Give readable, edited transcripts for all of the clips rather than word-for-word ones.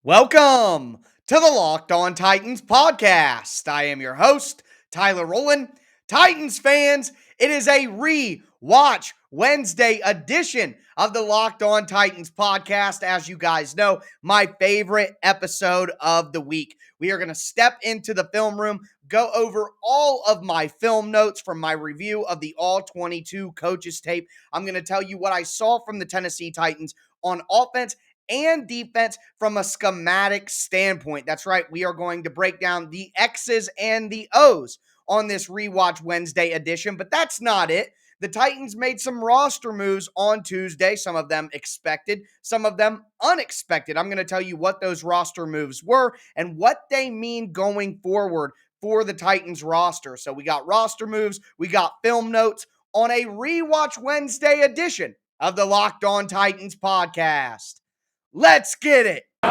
Welcome to the Locked On Titans podcast. I am your host, Tyler Rowland. Titans fans, it is a re-watch Wednesday edition of the Locked On Titans podcast. As you guys know, my favorite episode of the week. We are going to step into the film room, go over all of my film notes from my review of the All 22 coaches tape. I'm going to tell you what I saw from the Tennessee Titans on offense and defense from a schematic standpoint. That's right. We are going to break down the X's and the O's on this Rewatch Wednesday edition, but that's not it. The Titans made some roster moves on Tuesday, some of them expected, some of them unexpected. I'm going to tell you what those roster moves were and what they mean going forward for the Titans roster. So we got roster moves, we got film notes on a Rewatch Wednesday edition of the Locked On Titans podcast. Let's get it. You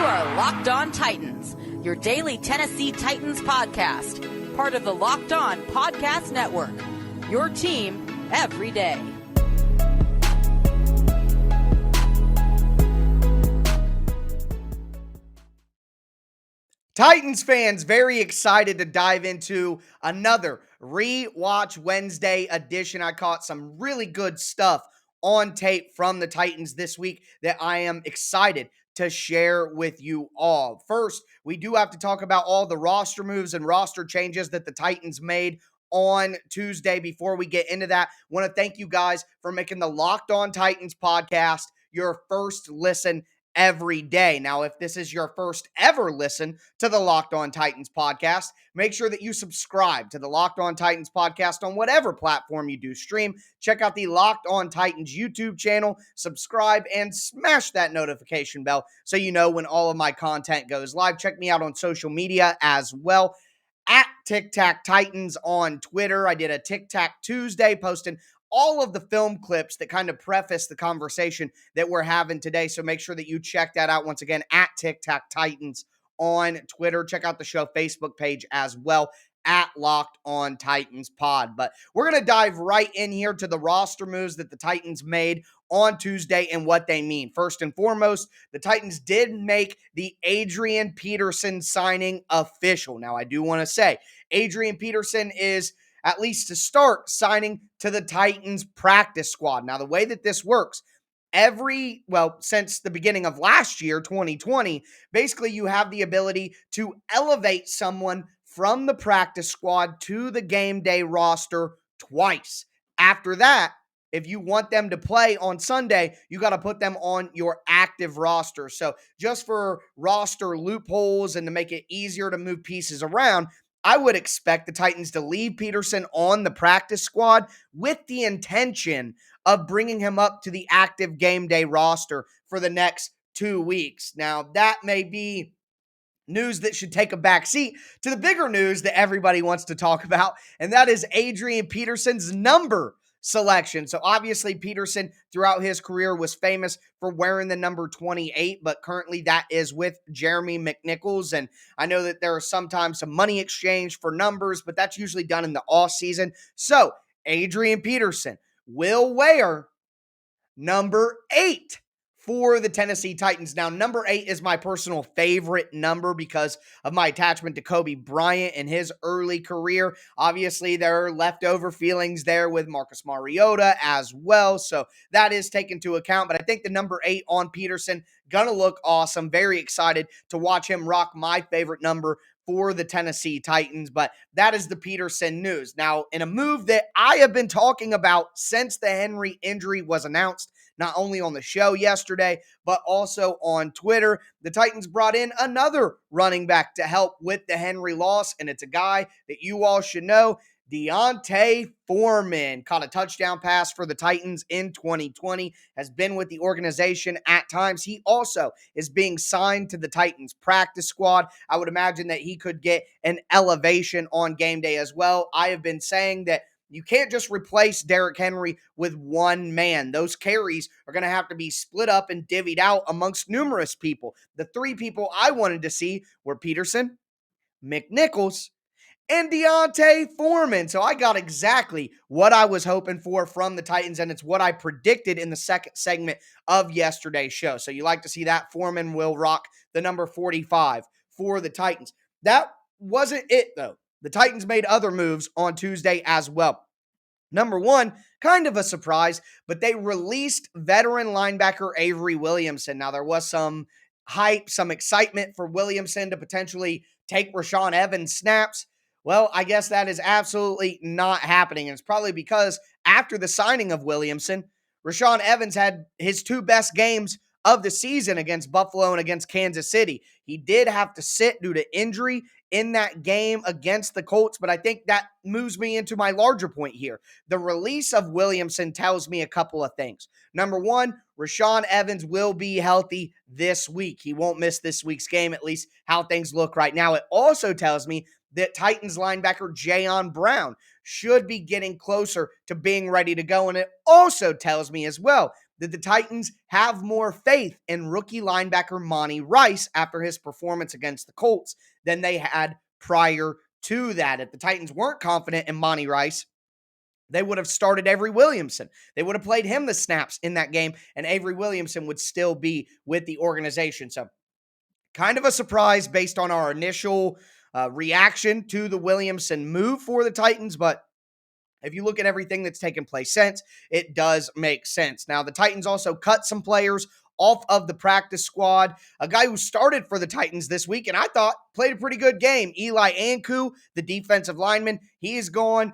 are Locked On Titans, your daily Tennessee Titans podcast, part of the Locked On Podcast Network, your team every day. Titans fans, very excited to dive into another Rewatch Wednesday edition. I caught some really good stuff on tape from the Titans this week that I am excited to share with you all. First, we do have to talk about all the roster moves and roster changes that the Titans made on Tuesday. Before we get into that, I want to thank you guys for making the Locked On Titans podcast your first listen every day. Now, if this is your first ever listen to the Locked On Titans podcast, make sure that you subscribe to the Locked On Titans podcast on whatever platform you do stream. Check out the Locked On Titans YouTube channel, subscribe, and smash that notification bell so you know when all of my content goes live. Check me out on social media as well. At Tic Tac Titans on Twitter. I did a Tic Tac Tuesday posting all of the film clips that kind of preface the conversation that we're having today. So make sure that you check that out once again at Tic Tac Titans on Twitter. Check out the show Facebook page as well at Locked On Titans Pod. But we're going to dive right in here to the roster moves that the Titans made on Tuesday and what they mean. First and foremost, the Titans did make the Adrian Peterson signing official. Now, I do want to say Adrian Peterson is, at least to start, signing to the Titans practice squad. Now, the way that this works, since the beginning of last year, 2020, basically you have the ability to elevate someone from the practice squad to the game day roster twice. After that, if you want them to play on Sunday, you got to put them on your active roster. So just for roster loopholes and to make it easier to move pieces around, I would expect the Titans to leave Peterson on the practice squad with the intention of bringing him up to the active game day roster for the next 2 weeks. Now, that may be news that should take a back seat to the bigger news that everybody wants to talk about, and that is Adrian Peterson's number selection. So obviously Peterson throughout his career was famous for wearing the number 28, but currently that is with Jeremy McNichols. And I know that there are sometimes some money exchange for numbers, but that's usually done in the off season. So Adrian Peterson will wear number 8 for the Tennessee Titans. Now, number 8 is my personal favorite number because of my attachment to Kobe Bryant and his early career. Obviously, there are leftover feelings there with Marcus Mariota as well, so that is taken into account. But I think the number 8 on Peterson, gonna look awesome. Very excited to watch him rock my favorite number for the Tennessee Titans, but that is the Peterson news. Now, in a move that I have been talking about since the Henry injury was announced, not only on the show yesterday, but also on Twitter, the Titans brought in another running back to help with the Henry loss, and it's a guy that you all should know. D'Onta Foreman caught a touchdown pass for the Titans in 2020, has been with the organization at times. He also is being signed to the Titans practice squad. I would imagine that he could get an elevation on game day as well. I have been saying that you can't just replace Derrick Henry with one man. Those carries are going to have to be split up and divvied out amongst numerous people. The 3 people I wanted to see were Peterson, McNichols, and Deontay Foreman. So I got exactly what I was hoping for from the Titans, and it's what I predicted in the second segment of yesterday's show. So you like to see that. Foreman will rock the number 45 for the Titans. That wasn't it, though. The Titans made other moves on Tuesday as well. Number one, kind of a surprise, but they released veteran linebacker Avery Williamson. Now, there was some hype, some excitement for Williamson to potentially take Rashaan Evans snaps. Well, I guess that is absolutely not happening. And it's probably because after the signing of Williamson, Rashaan Evans had his two best games of the season against Buffalo and against Kansas City. He did have to sit due to injury in that game against the Colts, but I think that moves me into my larger point here. The release of Williamson tells me a couple of things. Number one, Rashaan Evans will be healthy this week. He won't miss this week's game, at least how things look right now. It also tells me that Titans linebacker Jayon Brown should be getting closer to being ready to go. And it also tells me as well that the Titans have more faith in rookie linebacker Monty Rice after his performance against the Colts than they had prior to that. If the Titans weren't confident in Monty Rice, they would have started Avery Williamson. They would have played him the snaps in that game, and Avery Williamson would still be with the organization. So kind of a surprise based on our initial reaction to the Williamson move for the Titans, but if you look at everything that's taken place since, it does make sense. Now, the Titans also cut some players off of the practice squad. A guy who started for the Titans this week and I thought played a pretty good game. Eli Anku, the defensive lineman, he is gone.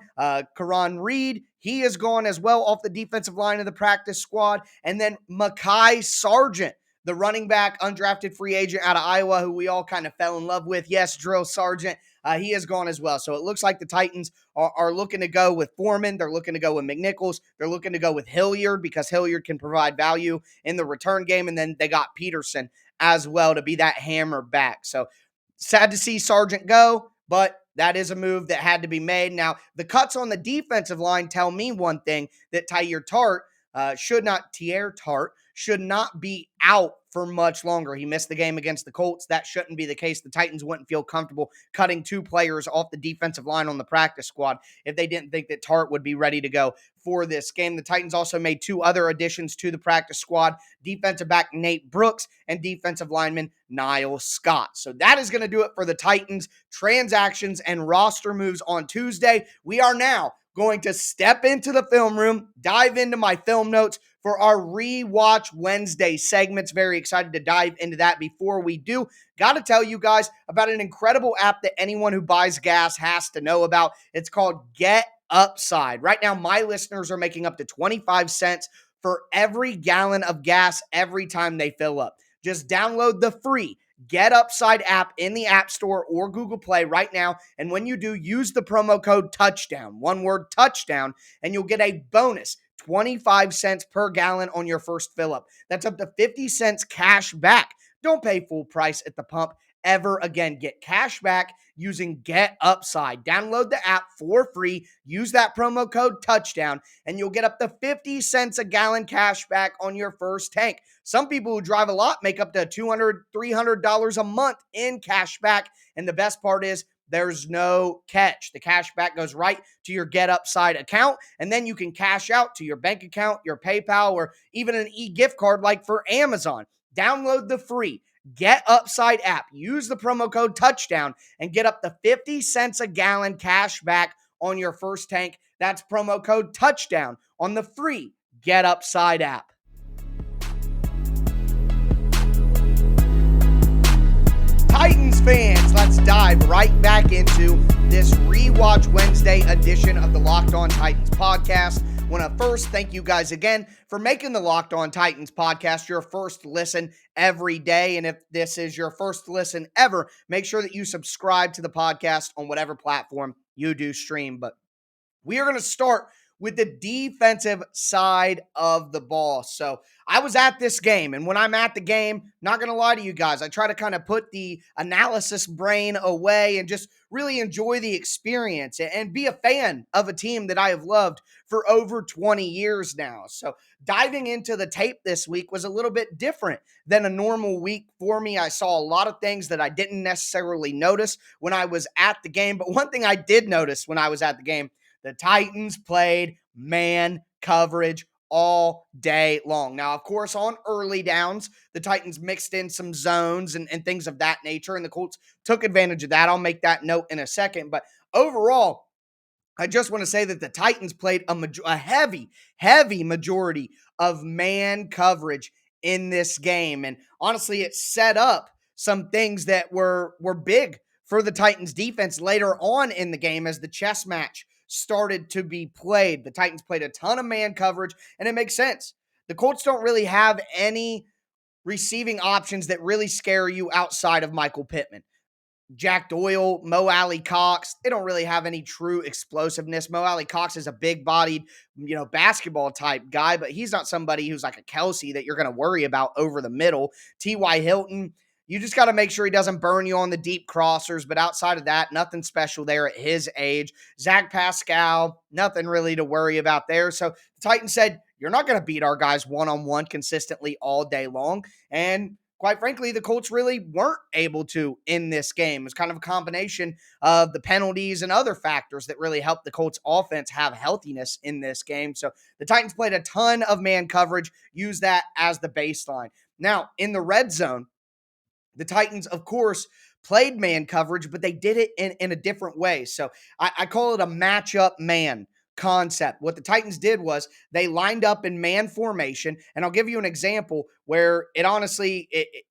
Karan Reed, he is gone as well off the defensive line of the practice squad. And then Mekhi Sargent, the running back, undrafted free agent out of Iowa, who we all kind of fell in love with. Yes, Drill Sargent. He is gone as well. So it looks like the Titans are looking to go with Foreman. They're looking to go with McNichols. They're looking to go with Hilliard because Hilliard can provide value in the return game. And then they got Peterson as well to be that hammer back. So sad to see Sargent go, but that is a move that had to be made. Now, the cuts on the defensive line tell me one thing, that Teair Tart should not be out for much longer. He missed the game against the Colts. That shouldn't be the case. The Titans wouldn't feel comfortable cutting two players off the defensive line on the practice squad if they didn't think that Tart would be ready to go for this game. The Titans also made two other additions to the practice squad, defensive back Nate Brooks and defensive lineman Niall Scott. So that is going to do it for the Titans transactions and roster moves on Tuesday. We are now going to step into the film room, dive into my film notes for our Rewatch Wednesday segments. Very excited to dive into that. Before we do, got to tell you guys about an incredible app that anyone who buys gas has to know about. It's called Get Upside. Right now, my listeners are making up to 25 cents for every gallon of gas every time they fill up. Just download the free Get Upside app in the App Store or Google Play right now. And when you do, use the promo code TOUCHDOWN, one word touchdown, and you'll get a bonus 25 cents per gallon on your first fill up. That's up to 50 cents cash back. Don't pay full price at the pump ever again. Get cash back using Get Upside. Download the app for free. Use that promo code touchdown and you'll get up to 50 cents a gallon cash back on your first tank. Some people who drive a lot make up to $200, $300 a month in cash back. And the best part is there's no catch. The cash back goes right to your Get Upside account, and then you can cash out to your bank account, your PayPal, or even an e-gift card like for Amazon. Download the free Get Upside app. Use the promo code touchdown and get up to 50 cents a gallon cash back on your first tank. That's promo code touchdown on the free Get Upside app. Titans fans, let's dive right back into this Rewatch Wednesday edition of the Locked On Titans podcast. I want to first thank you guys again for making the Locked On Titans podcast your first listen every day. And if this is your first listen ever, make sure that you subscribe to the podcast on whatever platform you do stream. But we are going to start with the defensive side of the ball. So I was at this game, and when I'm at the game, not going to lie to you guys, I try to kind of put the analysis brain away and just really enjoy the experience and be a fan of a team that I have loved for over 20 years now. So diving into the tape this week was a little bit different than a normal week for me. I saw a lot of things that I didn't necessarily notice when I was at the game, but one thing I did notice when I was at the game, the Titans played man coverage all day long. Now, of course, on early downs, the Titans mixed in some zones and things of that nature, and the Colts took advantage of that. I'll make that note in a second. But overall, I just want to say that the Titans played a heavy majority of man coverage in this game. And honestly, it set up some things that were big for the Titans defense later on in the game as the chess match started to be played. The Titans played a ton of man coverage, and it makes sense. The Colts don't really have any receiving options that really scare you outside of Michael Pittman. Jack Doyle, Mo Alley Cox, they don't really have any true explosiveness. Mo Alley Cox is a big-bodied, basketball type guy, but he's not somebody who's like a Kelsey that you're going to worry about over the middle. T.Y. Hilton, you just got to make sure he doesn't burn you on the deep crossers, but outside of that, nothing special there at his age. Zach Pascal, nothing really to worry about there. So the Titans said, you're not going to beat our guys one-on-one consistently all day long, and quite frankly, the Colts really weren't able to in this game. It's kind of a combination of the penalties and other factors that really helped the Colts offense have healthiness in this game. So the Titans played a ton of man coverage, use that as the baseline. Now, in the red zone, the Titans, of course, played man coverage, but they did it in a different way. So I call it a matchup man concept. What the Titans did was they lined up in man formation, and I'll give you an example where it honestly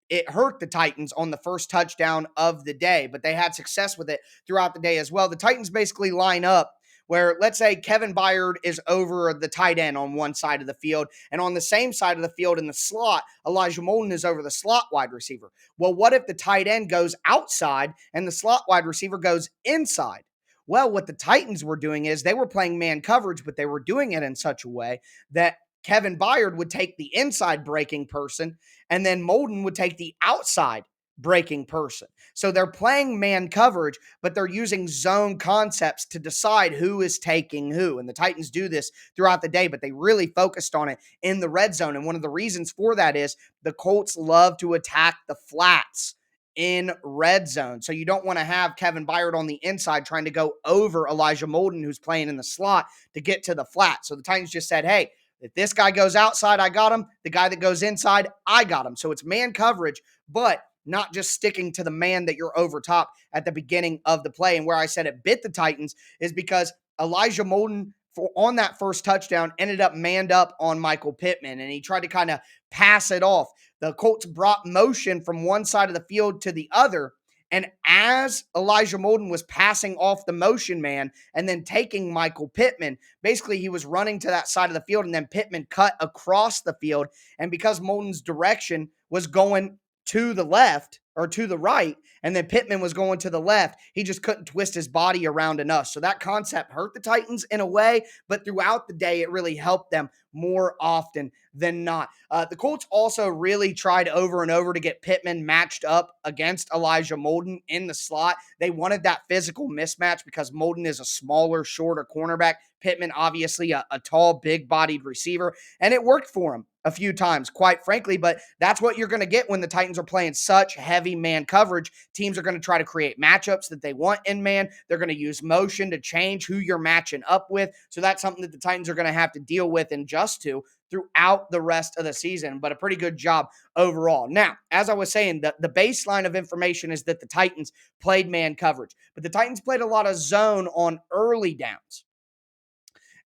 it hurt the Titans on the first touchdown of the day, but they had success with it throughout the day as well. The Titans basically line up where, let's say, Kevin Byard is over the tight end on one side of the field, and on the same side of the field in the slot, Elijah Molden is over the slot wide receiver. Well, what if the tight end goes outside and the slot wide receiver goes inside? Well, what the Titans were doing is they were playing man coverage, but they were doing it in such a way that Kevin Byard would take the inside breaking person, and then Molden would take the outside breaking person. So they're playing man coverage, but they're using zone concepts to decide who is taking who. And the Titans do this throughout the day, but they really focused on it in the red zone. And one of the reasons for that is the Colts love to attack the flats in red zone. So you don't want to have Kevin Byard on the inside trying to go over Elijah Molden, who's playing in the slot, to get to the flat. So the Titans just said, hey, if this guy goes outside, I got him. The guy that goes inside, I got him. So it's man coverage, but not just sticking to the man that you're over top at the beginning of the play. And where I said it bit the Titans is because Elijah Molden on that first touchdown ended up manned up on Michael Pittman, and he tried to kind of pass it off. The Colts brought motion from one side of the field to the other, and as Elijah Molden was passing off the motion man and then taking Michael Pittman, basically he was running to that side of the field, and then Pittman cut across the field. And because Molden's direction was going to the left or to the right, and then Pittman was going to the left, he just couldn't twist his body around enough. So that concept hurt the Titans in a way, but throughout the day, it really helped them more often than not. The Colts also really tried over and over to get Pittman matched up against Elijah Molden in the slot. They wanted that physical mismatch because Molden is a smaller, shorter cornerback. Pittman, obviously, a tall, big-bodied receiver, and it worked for him a few times, quite frankly, but that's what you're going to get when the Titans are playing such heavy man coverage. Teams are going to try to create matchups that they want in man. They're going to use motion to change who you're matching up with, so that's something that the Titans are going to have to deal with and adjust to throughout the rest of the season, but a pretty good job overall. Now, as I was saying, the baseline of information is that the Titans played man coverage, but the Titans played a lot of zone on early downs.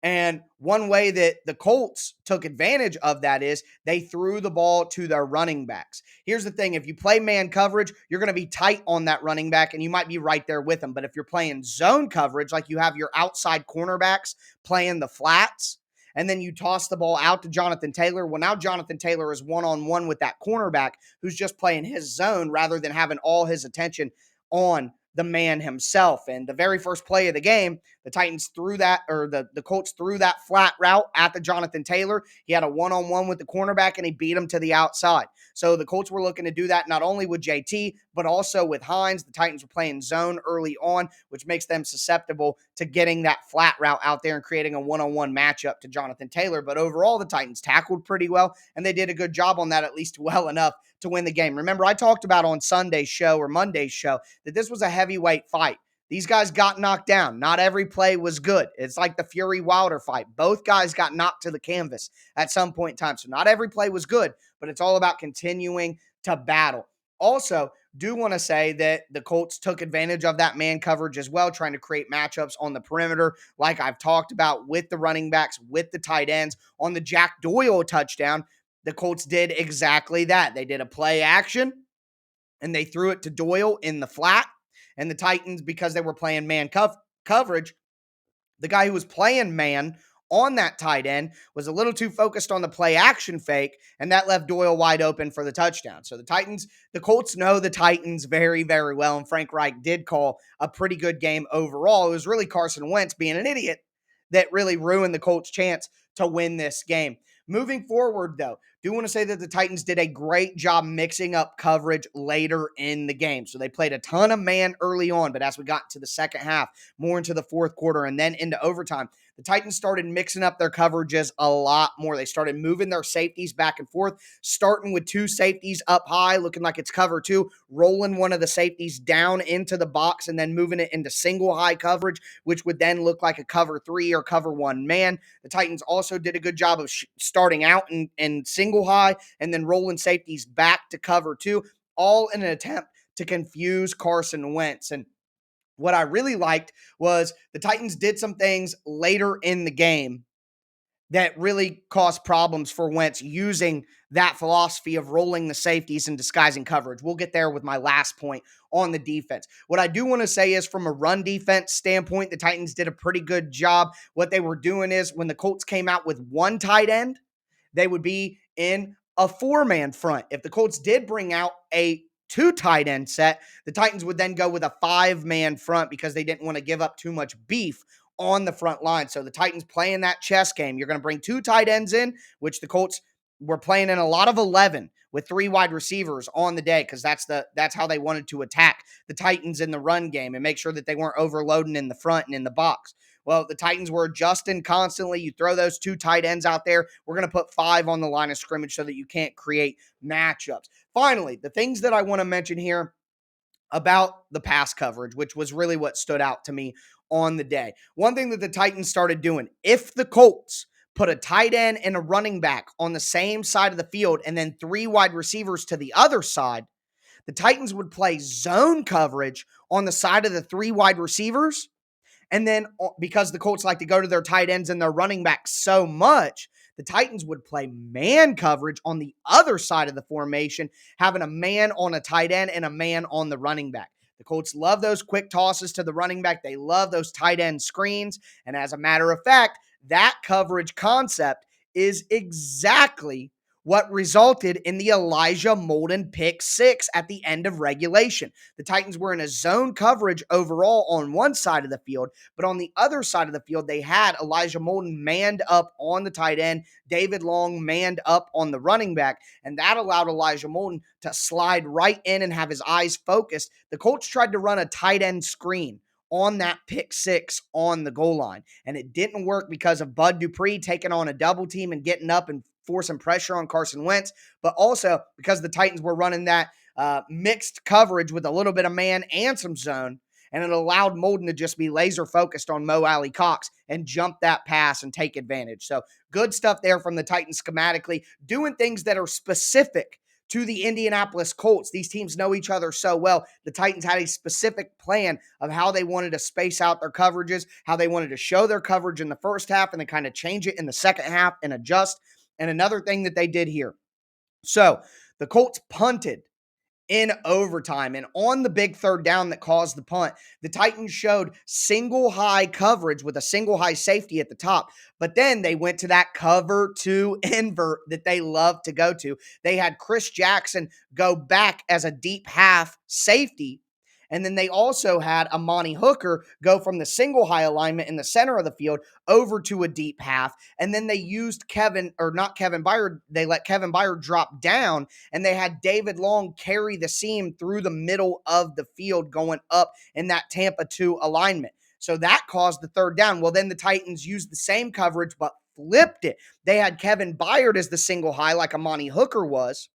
And one way that the Colts took advantage of that is they threw the ball to their running backs. Here's the thing. If you play man coverage, you're going to be tight on that running back, and you might be right there with them. But if you're playing zone coverage, like you have your outside cornerbacks playing the flats, and then you toss the ball out to Jonathan Taylor, well, now Jonathan Taylor is one-on-one with that cornerback who's just playing his zone rather than having all his attention on the man himself. And the very first play of the game, The Titans threw that, or the Colts threw that flat route at the Jonathan Taylor. He had a one-on-one with the cornerback, and he beat him to the outside. So the Colts were looking to do that not only with JT, but also with Hines. The Titans were playing zone early on, which makes them susceptible to getting that flat route out there and creating a one-on-one matchup to Jonathan Taylor. But overall, the Titans tackled pretty well, and they did a good job on that, at least well enough to win the game. Remember, I talked about on Sunday's show or Monday's show that this was a heavyweight fight. These guys got knocked down. Not every play was good. It's like the Fury Wilder fight. Both guys got knocked to the canvas at some point in time. So not every play was good, but it's all about continuing to battle. Also, do want to say that the Colts took advantage of that man coverage as well, trying to create matchups on the perimeter, like I've talked about with the running backs, with the tight ends. On the Jack Doyle touchdown, the Colts did exactly that. They did a play action, and they threw it to Doyle in the flat. And the Titans, because they were playing man coverage, the guy who was playing man on that tight end was a little too focused on the play action fake, and that left Doyle wide open for the touchdown. So the Colts know the Titans very, very well, and Frank Reich did call a pretty good game overall. It was really Carson Wentz being an idiot that really ruined the Colts' chance to win this game. Moving forward, though, do want to say that the Titans did a great job mixing up coverage later in the game. So they played a ton of man early on, but as we got to the second half, more into the fourth quarter, and then into overtime, the Titans started mixing up their coverages a lot more. They started moving their safeties back and forth, starting with two safeties up high, looking like it's cover two, rolling one of the safeties down into the box, and then moving it into single high coverage, which would then look like a cover three or cover one man. The Titans also did a good job of starting out in single high and then rolling safeties back to cover two, all in an attempt to confuse Carson Wentz. And what I really liked was the Titans did some things later in the game that really caused problems for Wentz using that philosophy of rolling the safeties and disguising coverage. We'll get there with my last point on the defense. What I do want to say is from a run defense standpoint, the Titans did a pretty good job. What they were doing is when the Colts came out with one tight end, they would be in a four-man front. If the Colts did bring out a two tight end set, the Titans would then go with a five-man front because they didn't want to give up too much beef on the front line. So the Titans playing that chess game. You're going to bring two tight ends in, which the Colts were playing in a lot of 11 with three wide receivers on the day because that's how they wanted to attack the Titans in the run game and make sure that they weren't overloading in the front and in the box. Well, the Titans were adjusting constantly. You throw those two tight ends out there, we're going to put five on the line of scrimmage so that you can't create matchups. Finally, the things that I want to mention here about the pass coverage, which was really what stood out to me on the day. One thing that the Titans started doing, if the Colts put a tight end and a running back on the same side of the field and then three wide receivers to the other side, the Titans would play zone coverage on the side of the three wide receivers. And then because the Colts like to go to their tight ends and their running backs so much, the Titans would play man coverage on the other side of the formation, having a man on a tight end and a man on the running back. The Colts love those quick tosses to the running back. They love those tight end screens. And as a matter of fact, that coverage concept is exactly what resulted in the Elijah Molden pick six at the end of regulation. The Titans were in a zone coverage overall on one side of the field, but on the other side of the field, they had Elijah Molden manned up on the tight end, David Long manned up on the running back, and that allowed Elijah Molden to slide right in and have his eyes focused. The Colts tried to run a tight end screen on that pick six on the goal line, and it didn't work because of Bud Dupree taking on a double team and getting up and forcing pressure on Carson Wentz, but also because the Titans were running that mixed coverage with a little bit of man and some zone, and it allowed Molden to just be laser focused on Mo Alley Cox and jump that pass and take advantage. So good stuff there from the Titans schematically, doing things that are specific to the Indianapolis Colts. These teams know each other so well. The Titans had a specific plan of how they wanted to space out their coverages, how they wanted to show their coverage in the first half and then kind of change it in the second half and adjust. And another thing that they did here. So the Colts punted in overtime. And on the big third down that caused the punt, the Titans showed single high coverage with a single high safety at the top. But then they went to that cover two invert that they love to go to. They had Chris Jackson go back as a deep half safety. And then they also had Amani Hooker go from the single high alignment in the center of the field over to a deep half. And then they used they let Kevin Byard drop down, and they had David Long carry the seam through the middle of the field going up in that Tampa 2 alignment. So that caused the third down. Well, then the Titans used the same coverage, but flipped it. They had Kevin Byard as the single high, like Amani Hooker was,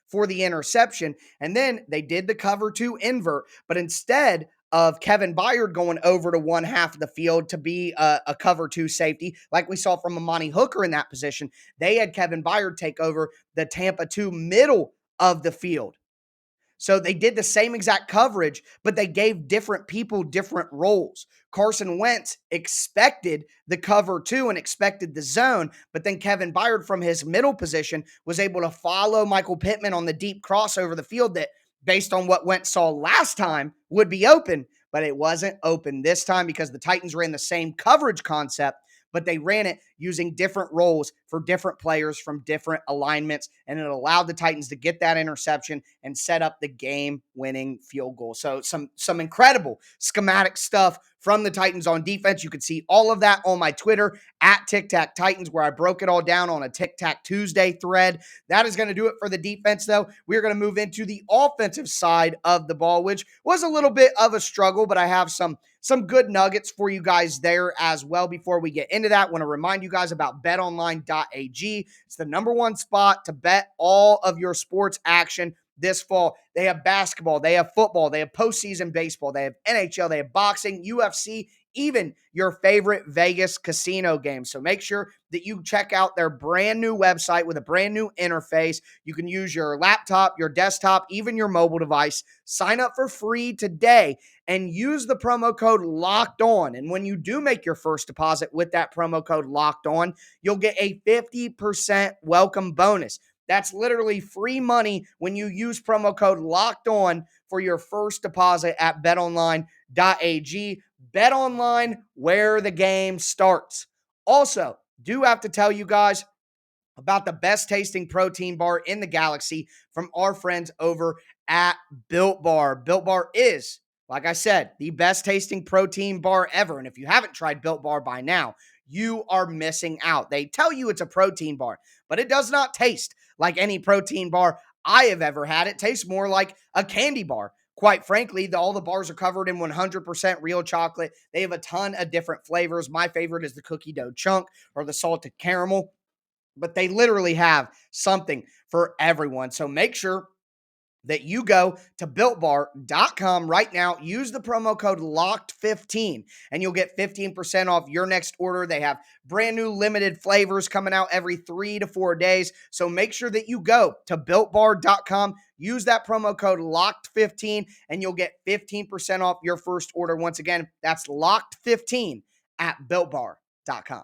for the interception. And then they did the cover 2 invert, but instead of Kevin Byard going over to one half of the field to be a cover 2 safety, like we saw from Amani Hooker in that position, they had Kevin Byard take over the Tampa 2 middle of the field. So they did the same exact coverage, but they gave different people different roles. Carson Wentz expected the cover 2 and expected the zone, but then Kevin Byard from his middle position was able to follow Michael Pittman on the deep cross over the field that, based on what Wentz saw last time, would be open, but it wasn't open this time because the Titans ran the same coverage concept, but they ran it using different roles for different players from different alignments, and it allowed the Titans to get that interception and set up the game-winning field goal. So some incredible schematic stuff from the Titans on defense. You can see all of that on my Twitter at Tic Tac Titans, where I broke it all down on a Tic Tac Tuesday thread. That is going to do it for the defense, though. We're going to move into the offensive side of the ball, which was a little bit of a struggle, but I have some good nuggets for you guys there as well. Before we get into that, I want to remind you guys about betonline.ag. It's the number one spot to bet all of your sports action this fall. They have basketball, they have football, they have postseason baseball, they have NHL, they have boxing, UFC, even your favorite Vegas casino games. So make sure that you check out their brand new website with a brand new interface. You can use your laptop, your desktop, even your mobile device. Sign up for free today and use the promo code Locked On. And when you do make your first deposit with that promo code Locked On, you'll get a 50% welcome bonus. That's literally free money when you use promo code Locked On for your first deposit at betonline.ag. BetOnline, where the game starts. Also, do have to tell you guys about the best tasting protein bar in the galaxy from our friends over at Built Bar. Built Bar is, like I said, the best tasting protein bar ever. And if you haven't tried Built Bar by now, you are missing out. They tell you it's a protein bar, but it does not taste like any protein bar I have ever had. It tastes more like a candy bar. Quite frankly, all the bars are covered in 100% real chocolate. They have a ton of different flavors. My favorite is the cookie dough chunk or the salted caramel, but they literally have something for everyone. So make sure that you go to BuiltBar.com right now. Use the promo code LOCKED15 and you'll get 15% off your next order. They have brand new limited flavors coming out every 3 to 4 days. So make sure that you go to BuiltBar.com, use that promo code LOCKED15, and you'll get 15% off your first order. Once again, that's LOCKED15 at BuiltBar.com.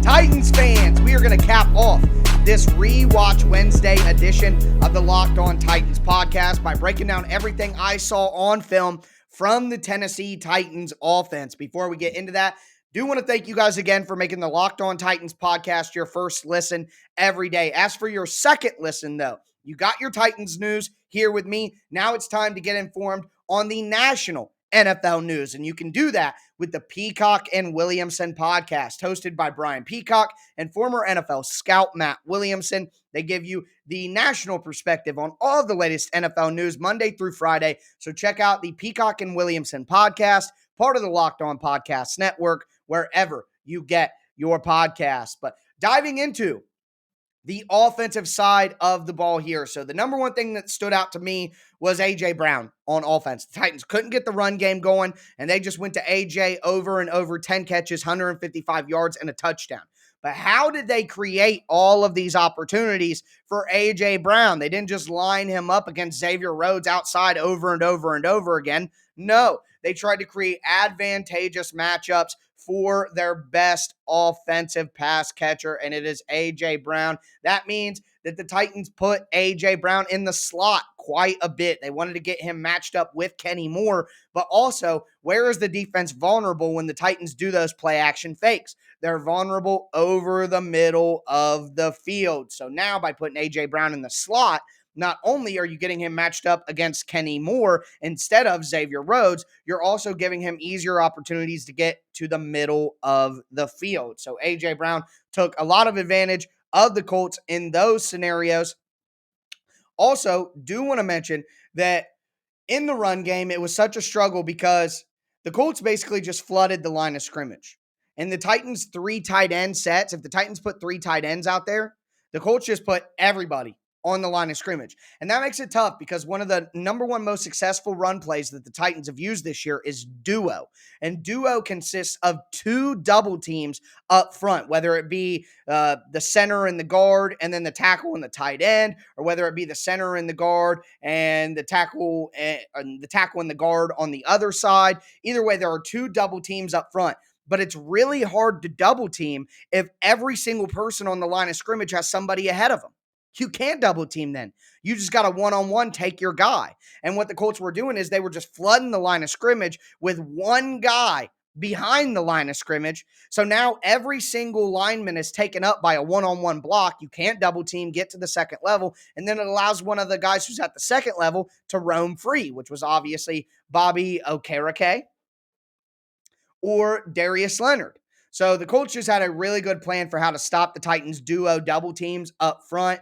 Titans fans, we are going to cap off this Rewatch Wednesday edition of the Locked On Titans podcast by breaking down everything I saw on film from the Tennessee Titans offense. Before we get into that, do want to thank you guys again for making the Locked On Titans podcast your first listen every day. As for your second listen, though, you got your Titans news here with me. Now it's time to get informed on the national NFL news, and you can do that with the Peacock and Williamson podcast, hosted by Brian Peacock and former NFL scout Matt Williamson. They give you the national perspective on all of the latest NFL news Monday through Friday. So check out the Peacock and Williamson podcast, part of the Locked On Podcast Network, wherever you get your podcasts. But diving into the offensive side of the ball here. So the number one thing that stood out to me was A.J. Brown on offense. The Titans couldn't get the run game going, and they just went to A.J. over and over, 10 catches, 155 yards, and a touchdown. But how did they create all of these opportunities for A.J. Brown? They didn't just line him up against Xavier Rhodes outside over and over and over again. No, they tried to create advantageous matchups for their best offensive pass catcher, and it is A.J. Brown. That means that the Titans put A.J. Brown in the slot quite a bit. They wanted to get him matched up with Kenny Moore, but also, where is the defense vulnerable when the Titans do those play action fakes? They're vulnerable over the middle of the field. So now by putting A.J. Brown in the slot, not only are you getting him matched up against Kenny Moore instead of Xavier Rhodes, you're also giving him easier opportunities to get to the middle of the field. So A.J. Brown took a lot of advantage of the Colts in those scenarios. Also, do want to mention that in the run game, it was such a struggle because the Colts basically just flooded the line of scrimmage. And the Titans' three tight end sets, if the Titans put three tight ends out there, the Colts just put everybody on the line of scrimmage. And that makes it tough because one of the number one most successful run plays that the Titans have used this year is duo. And duo consists of two double teams up front, whether it be the center and the guard and then the tackle and the tight end, or whether it be the center and the guard and the tackle and the guard on the other side. Either way, there are two double teams up front. But it's really hard to double team if every single person on the line of scrimmage has somebody ahead of them. You can't double team then. You just got a one-on-one, take your guy. And what the Colts were doing is they were just flooding the line of scrimmage with one guy behind the line of scrimmage. So now every single lineman is taken up by a one-on-one block. You can't double team, get to the second level, and then it allows one of the guys who's at the second level to roam free, which was obviously Bobby Okereke or Darius Leonard. So the Colts just had a really good plan for how to stop the Titans duo double teams up front.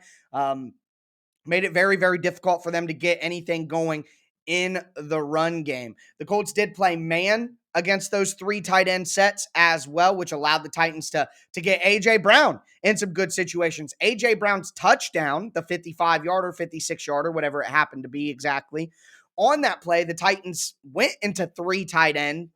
Made it very, very difficult for them to get anything going in the run game. The Colts did play man against those three tight end sets as well, which allowed the Titans to get A.J. Brown in some good situations. A.J. Brown's touchdown, the 55-yarder, 56-yarder, whatever it happened to be exactly, on that play, the Titans went into three tight end,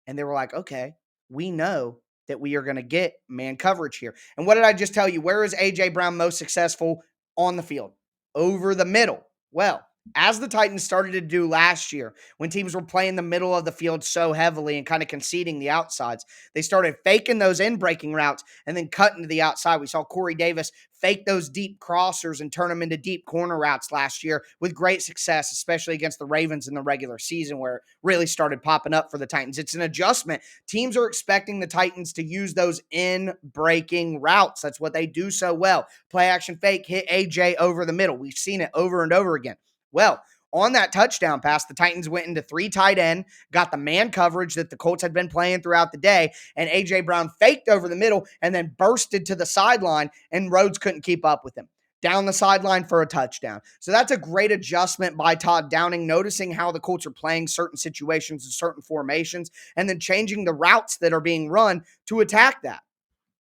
and they were like, okay, we know that we are going to get man coverage here. And what did I just tell you? Where is A.J. Brown most successful on the field? Over the middle. Well, as the Titans started to do last year, when teams were playing the middle of the field so heavily and kind of conceding the outsides, they started faking those in-breaking routes and then cutting to the outside. We saw Corey Davis fake those deep crossers and turn them into deep corner routes last year with great success, especially against the Ravens in the regular season where it really started popping up for the Titans. It's an adjustment. Teams are expecting the Titans to use those in-breaking routes. That's what they do so well. Play action fake, hit AJ over the middle. We've seen it over and over again. Well, on that touchdown pass, the Titans went into three tight end, got the man coverage that the Colts had been playing throughout the day, and A.J. Brown faked over the middle and then bursted to the sideline, and Rhodes couldn't keep up with him. Down the sideline for a touchdown. So that's a great adjustment by Todd Downing, noticing how the Colts are playing certain situations and certain formations, and then changing the routes that are being run to attack that.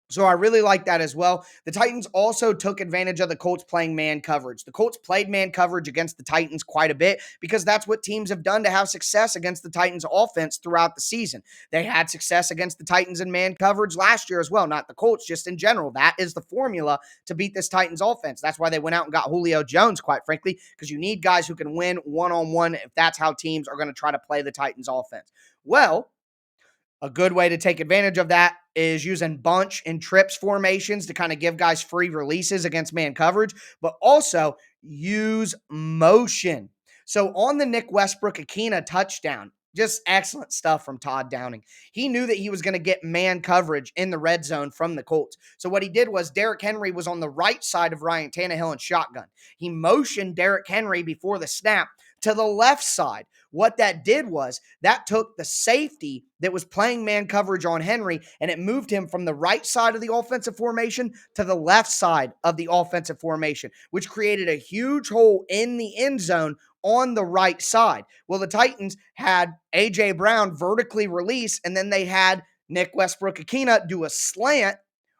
So I really like that as well. The Titans also took advantage of the Colts playing man coverage. The Colts played man coverage against the Titans quite a bit because that's what teams have done to have success against the Titans offense throughout the season. They had success against the Titans in man coverage last year as well, not the Colts, just in general. That is the formula to beat this Titans offense. That's why they went out and got Julio Jones, quite frankly, because you need guys who can win one-on-one if that's how teams are going to try to play the Titans offense. Well, a good way to take advantage of that is using bunch and trips formations to kind of give guys free releases against man coverage, but also use motion. So on the Nick Westbrook-Akina touchdown, just excellent stuff from Todd Downing. He knew that he was going to get man coverage in the red zone from the Colts. So what he did was Derrick Henry was on the right side of Ryan Tannehill in shotgun. He motioned Derrick Henry before the snap to the left side. What that did was that took the safety that was playing man coverage on Henry and it moved him from the right side of the offensive formation to the left side of the offensive formation, which created a huge hole in the end zone on the right side. Well, the Titans had A.J. Brown vertically release, and then they had Nick Westbrook-Akina do a slant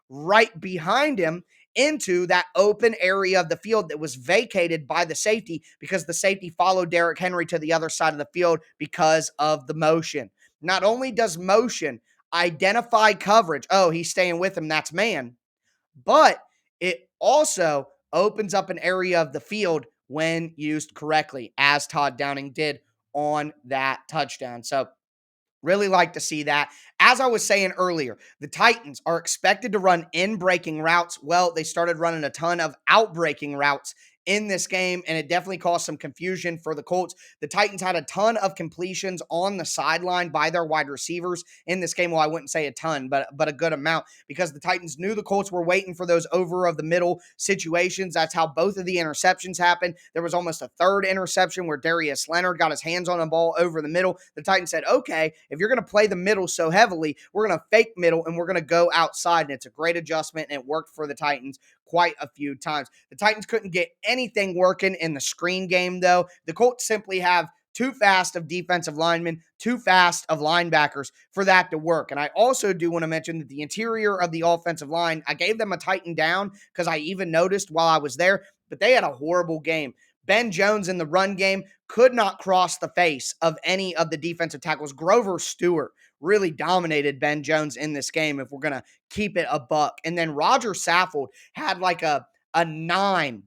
right behind him into that open area of the field that was vacated by the safety because the safety followed Derrick Henry to the other side of the field because of the motion. Not only does motion identify coverage, oh, he's staying with him, that's man, but it also opens up an area of the field when used correctly, as Todd Downing did on that touchdown. So Really like to see that. As I was saying earlier, the Titans are expected to run in breaking routes. Well, they started running a ton of out breaking routes in this game, and it definitely caused some confusion for the Colts. The Titans had a ton of completions on the sideline by their wide receivers in this game. Well, I wouldn't say a ton, but a good amount, because the Titans knew the Colts were waiting for those over of the middle situations. That's how both of the interceptions happened. There was almost a third interception where Darius Leonard got his hands on a ball over the middle. The Titans said, okay, if you're going to play the middle so heavily, we're going to fake middle and we're going to go outside. And it's a great adjustment, and it worked for the Titans quite a few times. The Titans couldn't get anything working in the screen game, though. The Colts simply have too fast of defensive linemen, too fast of linebackers for that to work. And I also do want to mention that the interior of the offensive line, I gave them a tighten down because I even noticed while I was there, but they had a horrible game. Ben Jones in the run game could not cross the face of any of the defensive tackles. Grover Stewart really dominated Ben Jones in this game, if we're going to keep it a buck. And then Roger Saffold had like a 9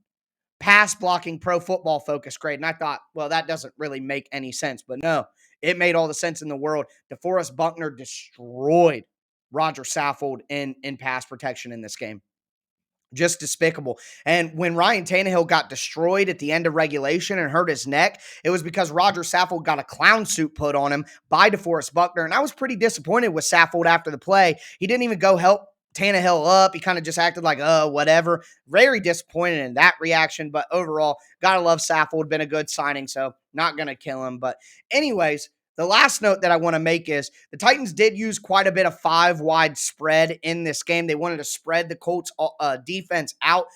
pass blocking Pro Football Focus grade. And I thought, well, that doesn't really make any sense. But no, it made all the sense in the world. DeForest Buckner destroyed Roger Saffold in pass protection in this game. Just despicable. And when Ryan Tannehill got destroyed at the end of regulation and hurt his neck, it was because Roger Saffold got a clown suit put on him by DeForest Buckner. And I was pretty disappointed with Saffold after the play. He didn't even go help Tannehill up. He kind of just acted like, whatever. Very disappointed in that reaction. But overall, gotta love Saffold. Been a good signing, so not going to kill him. But anyways, the last note that I want to make is the Titans did use quite a bit of 5-wide spread in this game. They wanted to spread the Colts defense out.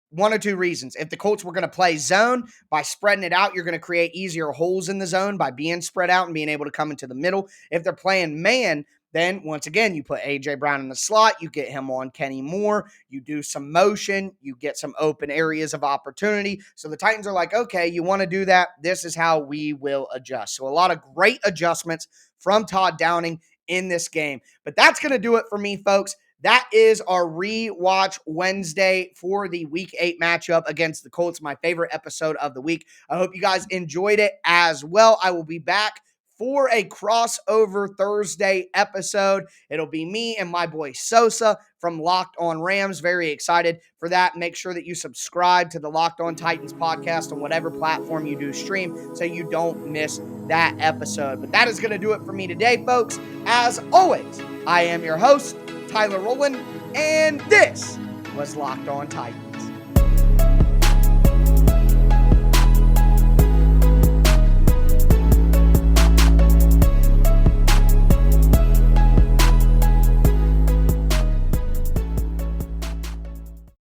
One or two reasons. If the Colts were going to play zone, by spreading it out, you're going to create easier holes in the zone by being spread out and being able to come into the middle. If they're playing man, then once again, you put A.J. Brown in the slot, you get him on Kenny Moore, you do some motion, you get some open areas of opportunity. So the Titans are like, okay, you want to do that? This is how we will adjust. So a lot of great adjustments from Todd Downing in this game. But that's going to do it for me, folks. That is our rewatch Wednesday for the Week 8 matchup against the Colts, my favorite episode of the week. I hope you guys enjoyed it as well. I will be back for a crossover Thursday episode. It'll be me and my boy Sosa from Locked On Rams. Very excited for that. Make sure that you subscribe to the Locked On Titans podcast on whatever platform you do stream so you don't miss that episode. But that is going to do it for me today, folks. As always, I am your host, Tyler Rowland, and this was Locked On Titans.